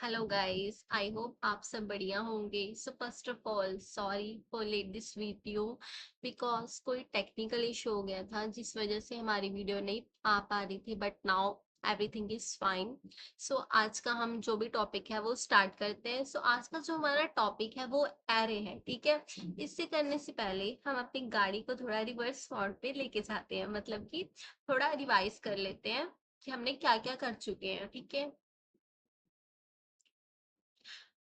Hello guys, I hope आप सब बढ़िया होंगे। So first of all sorry for let this video because कोई टेक्निकल इशू हो गया था जिस वजह से हमारी वीडियो नहीं आ पा रही थी, but now everything is fine. So आज का हम जो भी टॉपिक है वो स्टार्ट करते हैं। सो आज का जो हमारा टॉपिक है वो एरे है, ठीक है। इससे करने से पहले हम अपनी गाड़ी को थोड़ा रिवर्स मोड पे लेके जाते हैं, मतलब कि थोड़ा रिवाइज कर लेते हैं कि हमने क्या क्या कर चुके हैं, ठीक है।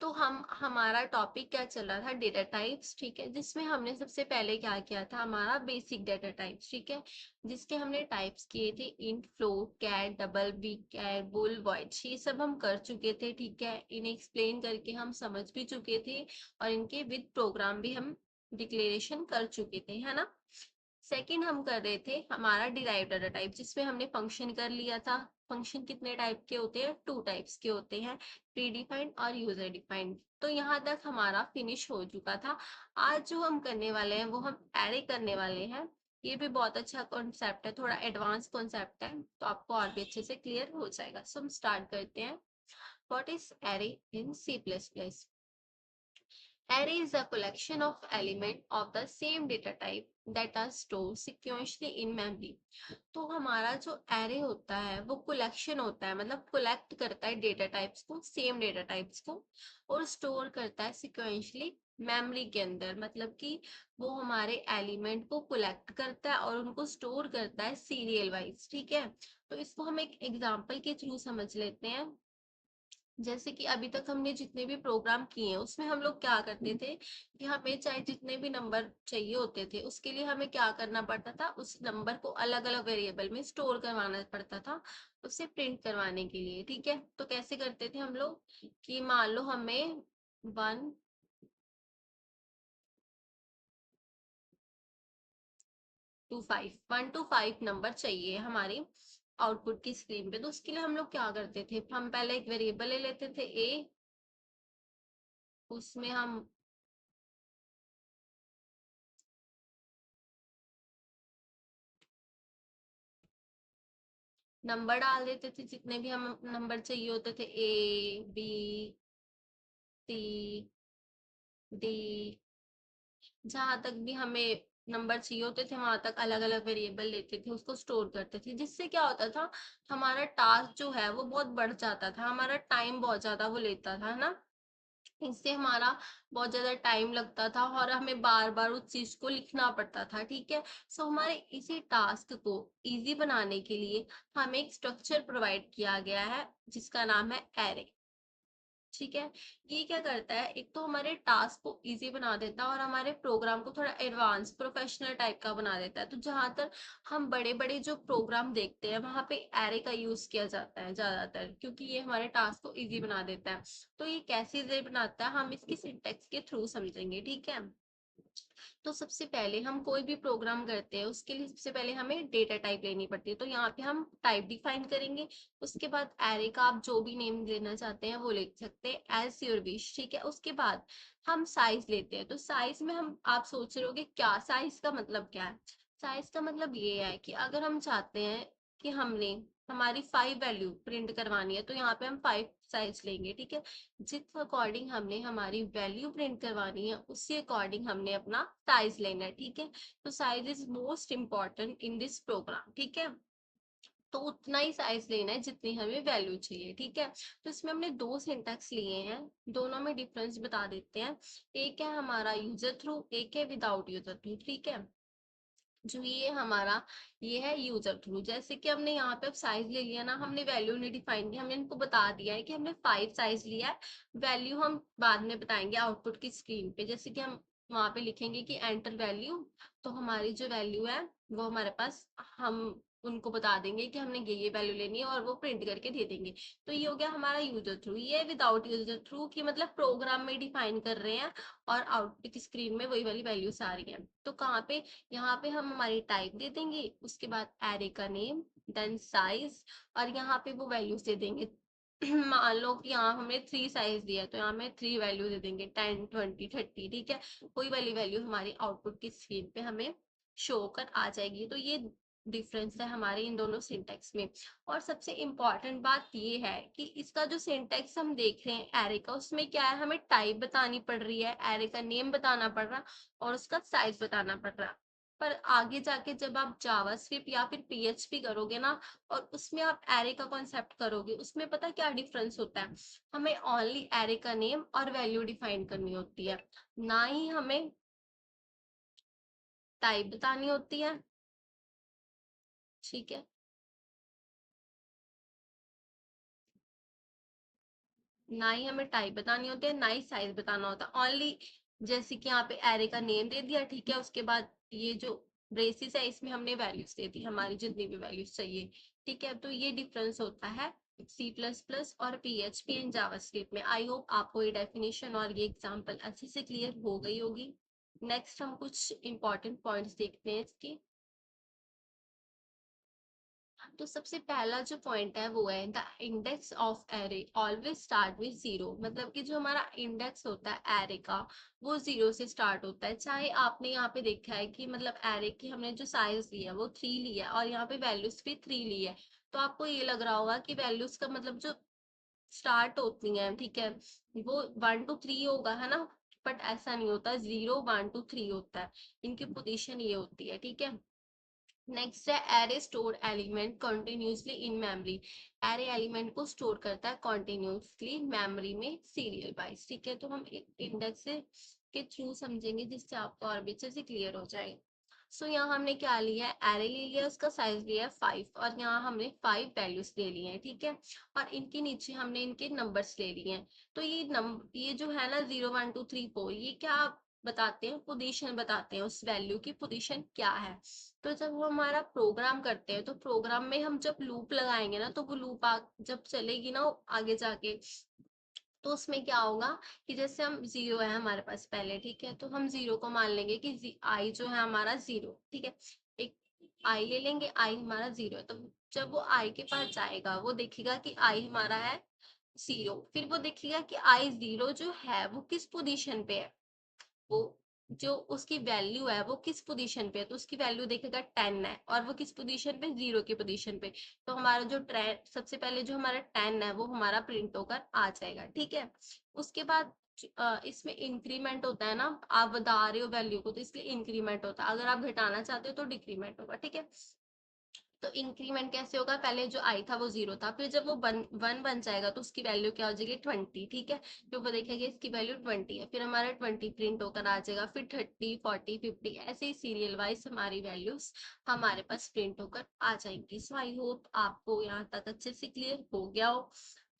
तो हम हमारा टॉपिक क्या चल रहा था, डेटा टाइप्स, ठीक है, जिसमें हमने सबसे पहले क्या किया था, हमारा बेसिक डेटा टाइप्स, ठीक है, जिसके हमने टाइप्स किए थे इंट, फ्लोट, कैर, डबल, बिग कैर, बुल, वॉइड, ये सब हम कर चुके थे, ठीक है। इन्हें एक्सप्लेन करके हम समझ भी चुके थे और इनके विद प्रोग्राम भी हम डिक्लेरेशन कर चुके थे, है ना। सेकंड हम कर रहे थे हमारा डिराइव्ड डाटा टाइप, जिसमें हमने फंक्शन कर लिया था। फंक्शन कितने टाइप के होते हैं, टू टाइप्स के होते हैं, प्री डिफाइंड और यूजर डिफाइंड। तो यहाँ तक हमारा फिनिश हो चुका था। आज जो हम करने वाले हैं वो हम एरे करने वाले हैं। ये भी बहुत अच्छा कॉन्सेप्ट है, थोड़ा एडवांस कॉन्सेप्ट है, तो आपको और भी अच्छे से क्लियर हो जाएगा। सो हम स्टार्ट करते हैं। What is array in C plus plus? Array is a collection of elements of the same data type that are stored sequentially in memory. तो हमारा जो एरे होता है वो कलेक्शन होता है, मतलब कलेक्ट करता है डेटा टाइप्स को, सेम डेटा टाइप्स को, और स्टोर करता है सिक्वेंशली मेमोरी के अंदर। मतलब कि वो हमारे एलिमेंट को कलेक्ट करता है और उनको स्टोर करता है सीरियल वाइज, ठीक है। तो इसको हम एक एग्जांपल के थ्रू समझ लेते हैं। जैसे कि अभी तक हमने जितने भी प्रोग्राम किए हैं उसमें हम लोग क्या करते थे कि हमें चाहे जितने भी नंबर चाहिए होते थे उसके लिए हमें क्या करना पड़ता था, उस नंबर को अलग अलग वेरिएबल में स्टोर करवाना पड़ता था उसे प्रिंट करवाने के लिए, ठीक है। तो कैसे करते थे हम लोग कि मान लो हमें 1 to 5 नंबर चाहिए हमारी आउटपुट की स्क्रीन पे। तो उसके लिए हम लोग क्या करते थे, हम पहले एक वेरिएबल ले लेते थे ए, उसमें हम नंबर डाल देते थे, जितने भी हम नंबर चाहिए होते थे, ए, बी, सी, डी, जहां तक भी हमें नंबर चाहिए होते थे वहां तक अलग अलग वेरिएबल लेते थे, उसको स्टोर करते थे। जिससे क्या होता था, हमारा टास्क जो है वो बहुत बढ़ जाता था, हमारा टाइम बहुत ज्यादा वो लेता था, है ना। इससे हमारा बहुत ज्यादा टाइम लगता था और हमें बार बार उस चीज को लिखना पड़ता था, ठीक है। सो हमारे इसी टास्क को इजी बनाने के लिए हमें एक स्ट्रक्चर प्रोवाइड किया गया है जिसका नाम है एरे, ठीक है। ये क्या करता है, एक तो हमारे टास्क को इजी बना देता है और हमारे प्रोग्राम को थोड़ा एडवांस प्रोफेशनल टाइप का बना देता है। तो जहां तक हम बड़े बड़े जो प्रोग्राम देखते हैं वहां पे एरे का यूज किया जाता है ज्यादातर, क्योंकि ये हमारे टास्क को इजी बना देता है। तो ये कैसे इजी बनाता है हम इसकी सिंटेक्स के थ्रू समझेंगे, ठीक है। तो सबसे पहले हम कोई भी प्रोग्राम करते हैं उसके लिए सबसे पहले हमें डेटा टाइप लेनी पड़ती है। तो यहाँ पे हम टाइप डिफाइन करेंगे, उसके बाद एरे का आप जो भी नेम लेना चाहते हैं वो लिख सकते हैं एज योर विश, ठीक है। उसके बाद हम साइज लेते हैं। तो साइज में हम, आप सोच रहे होगे क्या साइज का मतलब क्या है। साइज का मतलब ये है कि अगर हम चाहते हैं कि हमने हमारी 5 वैल्यू प्रिंट करवानी है तो यहाँ पे हम 5 साइज लेंगे, ठीक है। जिस अकॉर्डिंग हमने हमारी वैल्यू प्रिंट करवानी है उसी अकॉर्डिंग हमने अपना साइज लेना है, ठीक है। तो size is most important in this program, ठीक है। तो उतना ही साइज लेना है जितनी हमें वैल्यू चाहिए, ठीक है। तो इसमें हमने दो सिंटैक्स लिए हैं, दोनों में डिफरेंस बता देते हैं। एक है हमारा यूजर थ्रू, एक है विदाउट यूजर थ्रू, ठीक है। जो ये हमारा, ये है यूजर थ्रू। जैसे कि हमने यहाँ पे अब साइज ले लिया ना, हमने वैल्यू नहीं डिफाइन की, हमने इनको बता दिया है कि हमने 5 साइज लिया है। वैल्यू हम बाद में बताएंगे आउटपुट की स्क्रीन पे, जैसे कि हम वहां पे लिखेंगे कि एंटर वैल्यू। तो हमारी जो वैल्यू है वो हमारे पास, हम उनको बता देंगे कि हमने ये वैल्यू लेनी है और वो प्रिंट करके दे देंगे। तो ये हो गया हमारा यूजर थ्रू। ये विदाउट यूजर थ्रू की मतलब प्रोग्राम में डिफाइन कर रहे हैं और आउटपुट की स्क्रीन में वही वाली वैल्यूज आ रही है। तो कहाँ पे, यहाँ पे हम हमारी टाइप दे देंगे, उसके बाद एरे का नेम, देन साइज, और यहाँ पे वो वैल्यूज दे देंगे। मान लो कि यहाँ हमने 3 साइज दिया है तो यहाँ में 3 वैल्यू दे देंगे, 10, 20, 30, ठीक है। कोई वाली वैल्यू हमारी आउटपुट की स्क्रीन पे हमें शो कर आ जाएगी। तो ये डिफरेंस है हमारे इन दोनों सिंटेक्स में। और सबसे इम्पॉर्टेंट बात ये है कि इसका जो सिंटेक्स हम देख रहे हैं एरे का, उसमें क्या है, हमें टाइप बतानी पड़ रही है, एरे का नेम बताना पड़ रहा और उसका साइज बताना पड़ रहा। पर आगे जाके जब आप जावास्क्रिप्ट या फिर पीएचपी करोगे ना, और उसमें आप एरे का कॉन्सेप्ट करोगे, उसमें पता क्या डिफरेंस होता है, हमें ओनली एरे का नेम और वैल्यू डिफाइन करनी होती है, ना ही हमें टाइप बतानी होती है। ठीक है, ना ही हमें टाइप बतानी होती है, ना ही साइज बताना होता है। ओनली जैसे कि यहाँ पे एरे का नेम दे दिया, ठीक है, उसके बाद ये जो ब्रेसिस है इसमें हमने वैल्यूज दे दी, हमारी जितनी भी वैल्यूज चाहिए। ठीक है, तो ये डिफरेंस होता है सी प्लस प्लस और पीएचपी एंड जावास्क्रिप्ट में। आई होप आपको ये डेफिनेशन और ये एग्जांपल अच्छे से क्लियर हो गई होगी। नेक्स्ट हम कुछ इंपॉर्टेंट पॉइंट्स देखते हैं इसके। तो सबसे पहला जो पॉइंट है वो है the index of array always start with zero. मतलब कि जो हमारा इंडेक्स होता है एरे का, वो जीरो से स्टार्ट होता है। चाहे आपने यहाँ पे देखा है कि मतलब एरे की हमने जो साइज लिया है वो 3 लिया है और यहाँ पे वैल्यूज भी 3 ली है, तो आपको ये लग रहा होगा कि वैल्यूज का मतलब जो स्टार्ट होती हैं, ठीक है, वो 1 to 3 होगा, है ना। बट ऐसा नहीं होता, 0 1 to 3 होता है, इनकी पोजीशन ये होती है। ठीक है, नेक्स्ट है array store element continuously in memory. Array element को स्टोर करता है कंटिन्यूसली मेमोरी में सीरियल वाइज। ठीक है, तो हम इंडेक्स के थ्रू समझेंगे जिससे आपको और भी अच्छे से क्लियर हो जाएगा। सो यहाँ हमने क्या लिया है, एरे ले लिया, उसका साइज लिया है 5 और यहाँ हमने 5 वैल्यूज ले ली हैं। ठीक है, और इनके नीचे हमने इनके नंबर्स ले लिए हैं। तो ये जो है ना 0 1 2 3 4, ये क्या बताते हैं, पोजीशन बताते हैं, उस वैल्यू की पोजीशन क्या है। तो जब वो हमारा प्रोग्राम करते हैं, तो प्रोग्राम में हम जब लूप लगाएंगे ना, तो वो लूप जब चलेगी ना आगे जाके, तो उसमें क्या होगा कि जैसे हम 0 है हमारे पास पहले, ठीक है, तो हम 0 को मान लेंगे कि आई जो है हमारा 0। ठीक है, एक आई ले लेंगे, आई हमारा 0 है, तो जब वो आई के पास जाएगा वो देखेगा कि आई हमारा है 0, फिर वो देखेगा कि आई 0 जो है वो किस पोजीशन पे है, वो जो उसकी वैल्यू है वो किस पोजीशन पे है, तो उसकी वैल्यू देखेगा 10 है, और वो किस पोजीशन पे, 0 की पोजीशन पे। तो हमारा जो ट्रेंड सबसे पहले जो हमारा 10 है वो हमारा प्रिंट होकर आ जाएगा। ठीक है, उसके बाद इसमें इंक्रीमेंट होता है ना, आप बता रहे हो वैल्यू को तो इसलिए इंक्रीमेंट होता है, अगर आप घटाना चाहते हो तो डिक्रीमेंट होगा। ठीक है, तो इंक्रीमेंट कैसे होगा, पहले जो आई था वो 0 था, फिर जब वो 1 बन जाएगा तो उसकी वैल्यू क्या हो जाएगी, 20। ठीक है, फिर वो देखेंगे इसकी वैल्यू 20 है, फिर हमारा 20 प्रिंट होकर आ जाएगा, फिर 30 40 50 ऐसे ही सीरियल वाइज हमारी वैल्यूज हमारे पास प्रिंट होकर आ जाएंगी। सो आई होप आपको यहाँ तक अच्छे से क्लियर हो गया हो।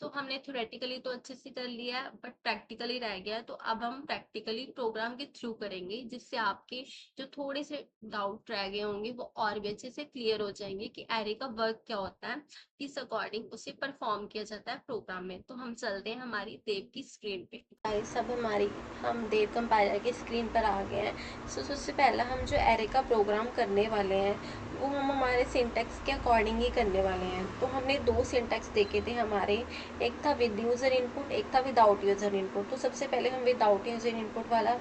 तो हमने थ्योरेटिकली तो अच्छे से कर लिया है, बट प्रैक्टिकली रह गया है, तो अब हम प्रैक्टिकली प्रोग्राम के थ्रू करेंगे, जिससे आपके जो थोड़े से डाउट रह गए होंगे वो और भी अच्छे से क्लियर हो जाएंगे कि एरे का वर्क क्या होता है, किस अकॉर्डिंग उसे परफॉर्म किया जाता है प्रोग्राम में। तो हम चलते हैं हमारी देव की स्क्रीन पे। सब हमारी हम देव कंपाइलर की स्क्रीन पर आ गए हैं। सो सबसे पहला हम जो एरे का प्रोग्राम करने वाले हैं वो हम हमारे सिंटेक्स के अकॉर्डिंग ही करने वाले हैं। तो हमने 2 सिंटेक्स देखे थे हमारे, एक था विद यूज़र इनपुट, एक था विदाउट यूज़र इनपुट। तो सबसे पहले हम विदाउट यूज़र इनपुट वाला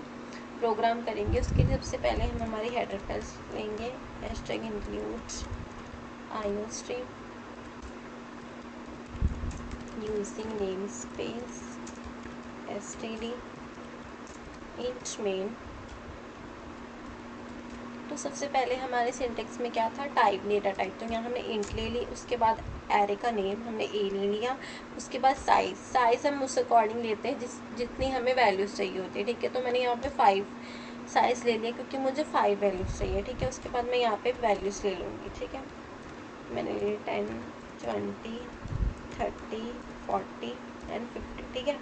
प्रोग्राम करेंगे। उसके लिए सबसे पहले हम हमारी हेडर फाइल्स लेंगे, hashtag include iostream using name space std int main। तो सबसे पहले हमारे सिंटेक्स में क्या था, टाइप, डेटा टाइप, तो यहाँ हमने इंट ले ली, उसके बाद एरे का नेम हमने ए ले लिया, उसके बाद साइज हम उस अकॉर्डिंग लेते हैं जितनी हमें वैल्यूज चाहिए होती है। ठीक है, तो मैंने यहाँ पे 5 साइज ले लिया क्योंकि मुझे 5 वैल्यूज चाहिए। ठीक है, उसके बाद मैं यहाँ पे वैल्यूज ले लूँगी। ठीक है, मैंने ले 10 20 30 40 एंड 50। ठीक है,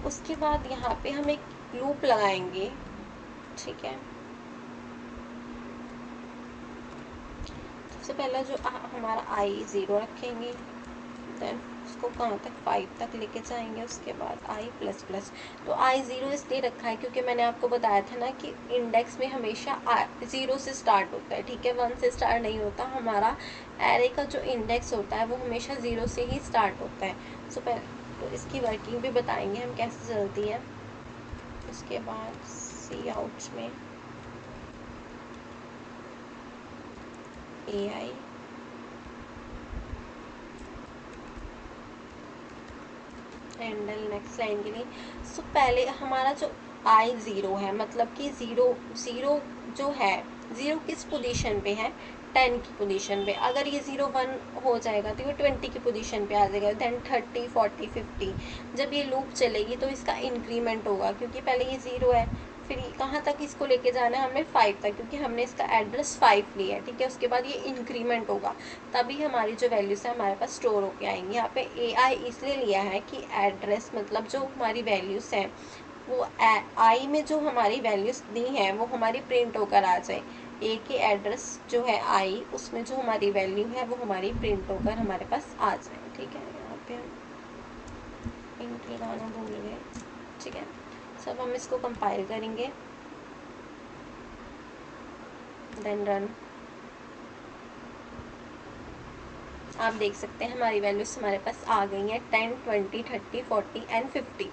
उसके बाद यहाँ पे हम एक लूप लगाएंगे। ठीक है, सबसे पहला जो हमारा आई 0 रखेंगे, देन उसको कहाँ तक, 5 तक लेके जाएंगे, उसके बाद आई प्लस प्लस। तो आई 0 इसलिए रखा है क्योंकि मैंने आपको बताया था ना कि इंडेक्स में हमेशा 0 से स्टार्ट होता है। ठीक है, 1 से स्टार्ट नहीं होता, हमारा एरे का जो इंडेक्स होता है वो हमेशा 0 से ही स्टार्ट होता है। सो तो इसकी वर्किंग भी बताएंगे हम कैसे चलती है। उसके बाद सी आउट में AI। हैंडल नेक्स्ट लाइन के लिए। सो पहले हमारा जो I0 है, मतलब कि ज़ीरो ज़ीरो जो है, ज़ीरो किस पोजीशन पे है, 10 की पोजीशन पे। अगर ये 0 1 हो जाएगा तो ये 20 की पोजीशन पे आ जाएगा, देन 30 40 50। जब ये लूप चलेगी तो इसका इंक्रीमेंट होगा, क्योंकि पहले ये 0 है, फिर कहाँ तक इसको लेके जाना है हमने, 5 तक, क्योंकि हमने इसका एड्रेस 5 लिया है, ठीक है। उसके बाद ये इंक्रीमेंट होगा, तभी हमारी जो वैल्यूज़ है हमारे पास स्टोर होके आएंगी। यहाँ पे AI इसलिए लिया है कि एड्रेस, मतलब जो हमारी वैल्यूज़ हैं वो आई में जो हमारी वैल्यूज़ दी हैं वो हमारी प्रिंट होकर आ जाए। ए के एड्रेस जो है आई, उसमें जो हमारी वैल्यू है वो हमारी प्रिंट होकर हमारे पास आ जाए, ठीक है। यहाँ पे हम इंट लगाना भूल गए, ठीक है। सब हम इसको कंपाइल करेंगे, देन रन। आप देख सकते हैं हमारी वैल्यूज हमारे पास आ गई हैं, 10 20 30 40 एंड 50,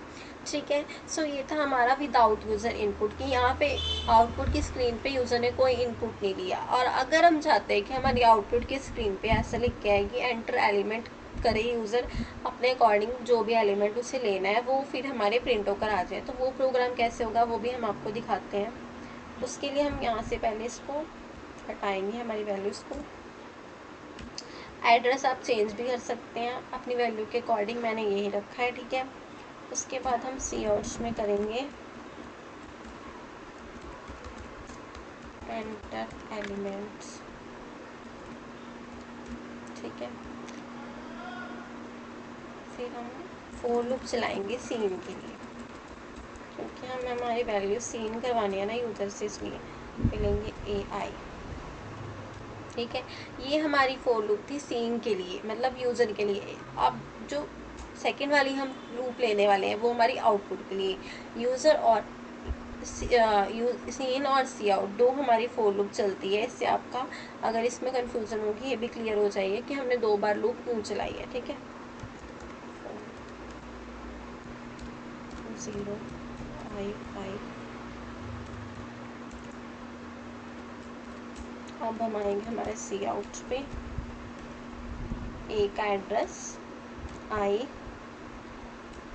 ठीक है। सो ये था हमारा विदाउट यूज़र इनपुट, कि यहाँ पे आउटपुट की स्क्रीन पे यूज़र ने कोई इनपुट नहीं लिया। और अगर हम चाहते हैं कि हमारी आउटपुट की स्क्रीन पे ऐसा लिख के आए कि एंटर एलिमेंट करे यूज़र, अपने अकॉर्डिंग जो भी एलिमेंट उसे लेना है वो फिर हमारे प्रिंट होकर आ जाए, तो वो प्रोग्राम कैसे होगा वो भी हम आपको दिखाते हैं। उसके लिए हम यहाँ से पहले इसको हटाएंगे, हमारी वैल्यूज़ को। एड्रेस आप चेंज भी कर सकते हैं अपनी वैल्यू के अकॉर्डिंग, मैंने यही रखा है, ठीक है। उसके बाद हम सी आउट्स में करेंगे एंटर एलिमेंट्स, ठीक है। फिर हम फोर लूप चलाएंगे सीन के लिए, क्योंकि हमें हमारी वैल्यू सीन करवानी है ना यूज़र से, इसलिए मिलेंगे AI, ठीक है। ये हमारी फोर लूप थी सीन के लिए, मतलब यूज़र के लिए। अब जो सेकेंड वाली हम लूप लेने वाले हैं वो हमारी आउटपुट के लिए। यूज़र और सीन और सी आउट दो हमारी फोर लूप चलती है। इससे आपका अगर इसमें कंफ्यूजन होगी ये भी क्लियर हो जाइए कि हमने 2 बार लूप क्यों चलाई है, ठीक है। 0 5 5। अब हम आएंगे हमारे सी आउट पे, ए का एड्रेस आई,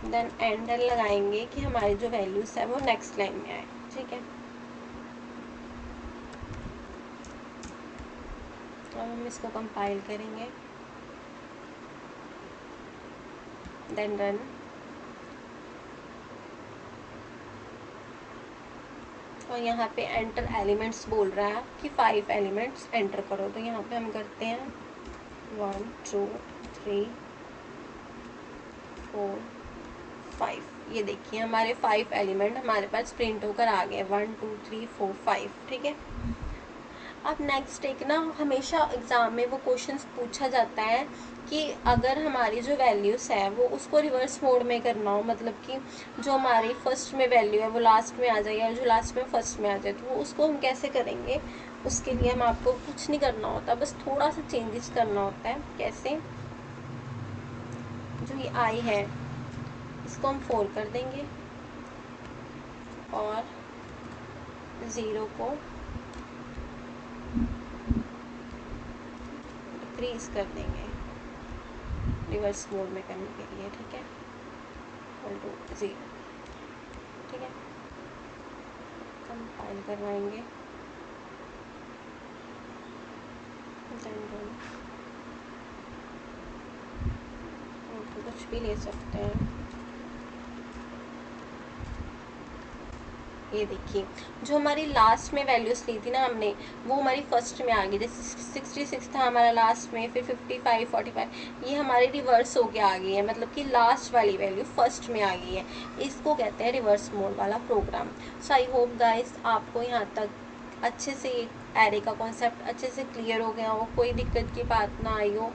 देन एंडर लगाएंगे कि हमारी जो वैल्यूज है वो नेक्स्ट लाइन में आए, ठीक है। अब हम इसको कंपाइल करेंगे, देन रन। और यहाँ पे एंटर एलिमेंट्स बोल रहा है कि 5 एलिमेंट्स एंटर करो, तो यहाँ पे हम करते हैं 1 2 3 4 5। ये देखिए हमारे 5 एलिमेंट हमारे पास प्रिंट होकर आ गए, 1 2 3 4 5, ठीक है। अब नेक्स्ट एक ना, हमेशा एग्ज़ाम में वो क्वेश्चंस पूछा जाता है कि अगर हमारी जो वैल्यूज़ है वो उसको रिवर्स मोड में करना हो, मतलब कि जो हमारी फर्स्ट में वैल्यू है वो लास्ट में आ जाए, और जो लास्ट में फर्स्ट में आ जाए, तो वो उसको हम कैसे करेंगे। उसके लिए हम आपको कुछ नहीं करना होता, बस थोड़ा सा चेंजेस करना होता है। कैसे, जो ये आई है इसको हम 4 कर देंगे और 0 को डिक्रीज कर देंगे रिवर्स मोड में करने के लिए, ठीक है, इक्वल टू 0, ठीक है। कंपाइल करवाएंगे, कुछ भी ले सकते हैं। ये देखिए जो हमारी लास्ट में वैल्यूज ली थी ना हमने, वो हमारी फर्स्ट में आ गई। जैसे 66 था हमारा लास्ट में, फिर 55 45, ये हमारी रिवर्स होके आ गई है, मतलब कि लास्ट वाली वैल्यू फर्स्ट में आ गई है। इसको कहते हैं रिवर्स मोड वाला program. So I hope guys आपको यहाँ तक अच्छे से एरे का कॉन्सेप्ट अच्छे से क्लियर हो गया हो, कोई दिक्कत की बात ना आई हो।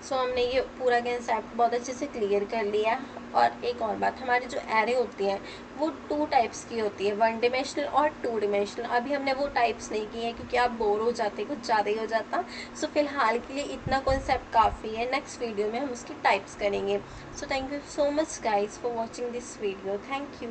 सो हमने ये पूरा कंसेप्ट बहुत अच्छे से क्लियर कर लिया। और एक और बात, हमारी जो एरे होती हैं वो 2 टाइप्स की होती है, 1 डिमेंशनल और 2 डिमेंशनल। अभी हमने वो टाइप्स नहीं किए हैं क्योंकि आप बोर हो जाते, कुछ ज़्यादा ही हो जाता। सो फिलहाल के लिए इतना कॉन्सेप्ट काफ़ी है, नेक्स्ट वीडियो में हम उसकी टाइप्स करेंगे। So thank you so much guys for watching this video, thank you.